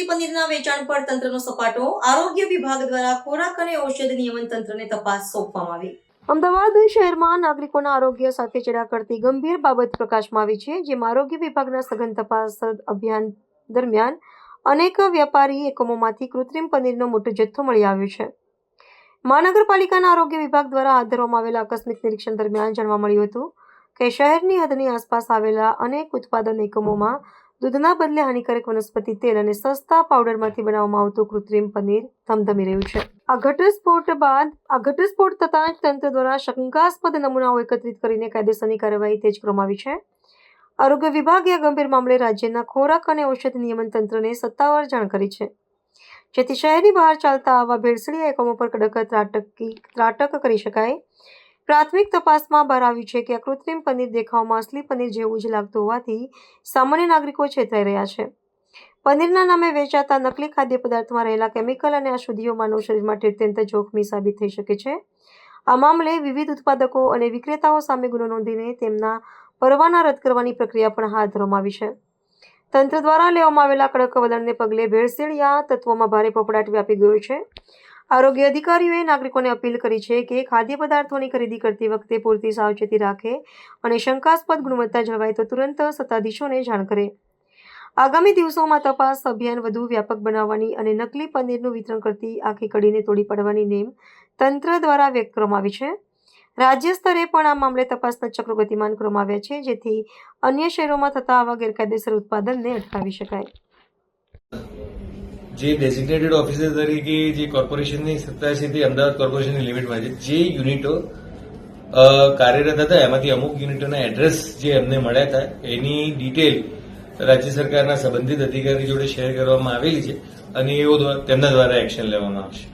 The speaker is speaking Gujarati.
પનીરના વેચાણ પર તંત્રનો સપાટો. આરોગ્ય વિભાગ દ્વારા ખોરાક અને ઔષધ નિયમન તંત્રને તપાસ સોંપવામાં આવી. અમદાવાદ શહેરમાં નાગરિકોના આરોગ્ય સાથે ચેડા કરતી ગંભીર બાબત પ્રકાશમાં આવી છે, જેમાં આરોગ્ય વિભાગના સઘન તપાસ અભિયાન દરમિયાન અનેક વ્યાપારી એકમોમાંથી કૃત્રિમ પનીરનો મોટો જથ્થો મળી આવ્યો છે. મહાનગરપાલિકાના આરોગ્ય વિભાગ દ્વારા હાથ ધરવામાં આવેલા આકસ્મિક નિરીક્ષણ દરમિયાન જાણવા મળ્યું હતું કે શહેરની હદની આસપાસ આવેલા અનેક ઉત્પાદન એકમોમાં દૂધના બદલે હાનિકારક વનસ્પતિ તેલ અને સસ્તા પાવડરમાંથી બનાવવામાં આવતું કૃત્રિમ પનીર ધમધમી રહ્યું છે. આ ઘટસ્ફોટ થતાં જ તંત્ર દ્વારા શંકાસ્પદ નમૂનાઓ એકત્રિત કરીને કાયદેસરની કાર્યવાહી તેજ કરવામાં આવી છે. આરોગ્ય વિભાગે આ ગંભીર મામલે રાજ્યના ખોરાક અને ઔષધ નિયમન તંત્રને સત્તાવાર જાણ કરી છે, જેથી શહેરની બહાર ચાલતા આવા ભેળસેળિયા એકમો પર કડક ત્રાટક કરી શકાય. પ્રાથમિક તપાસમાં બહાર આવ્યું છે કે આ કૃત્રિમ પનીર દેખાવમાં અસલી પનીર જેવું જ લાગતું હોવાથી સામાન્ય નાગરિકો છેતરાઈ રહ્યા છે. પનીરના નામે વેચાતા નકલી ખાદ્ય પદાર્થમાં રહેલા કેમિકલ અને અશુદ્ધિઓ માનવ શરીર માટે અત્યંત જોખમી સાબિત થઈ શકે છે. આ મામલે વિવિધ ઉત્પાદકો અને વિક્રેતાઓ સામે ગુનો નોંધીને તેમના પરવાના રદ કરવાની પ્રક્રિયા પણ હાથ ધરવામાં આવી છે. તંત્ર દ્વારા લેવામાં આવેલા કડક વલણને પગલે ભેળસેળિયા તત્વોમાં ભારે ફફડાટ વ્યાપી ગયો છે. આરોગ્ય અધિકારીઓએ નાગરિકોને અપીલ કરી છે કે ખાદ્ય પદાર્થોની ખરીદી કરતી વખતે પૂરતી સાવચેતી રાખે અને શંકાસ્પદ ગુણવત્તા જળવાય તો તુરંત સત્તાધીશોને જાણ કરે. આગામી દિવસોમાં તપાસ અભિયાન વધુ વ્યાપક બનાવવાની અને નકલી પનીરનું વિતરણ કરતી આખી કડીને તોડી પાડવાની નેમ તંત્ર દ્વારા વ્યક્ત કરવામાં આવી છે. રાજ્ય સ્તરે પણ આ મામલે તપાસના ચક્રો ગતિમાન કરવામાં આવ્યા છે, જેથી અન્ય શહેરોમાં થતા આવા ગેરકાયદેસર ઉત્પાદનને અટકાવી શકાય. જે ડેઝિગ્નેટેડ ઓફિસર તરીકે જે કોર્પોરેશનની સત્તા છે તે અમદાવાદ કોર્પોરેશનની લિમિટમાં છે. જે યુનિટો કાર્યરત હતા એમાંથી અમુક યુનિટોના એડ્રેસ જે એમને મળ્યા હતા એની ડિટેલ રાજ્ય સરકારના સંબંધિત અધિકારી જોડે શેર કરવામાં આવેલી છે અને એઓ તેમના દ્વારા એક્શન લેવામાં આવશે.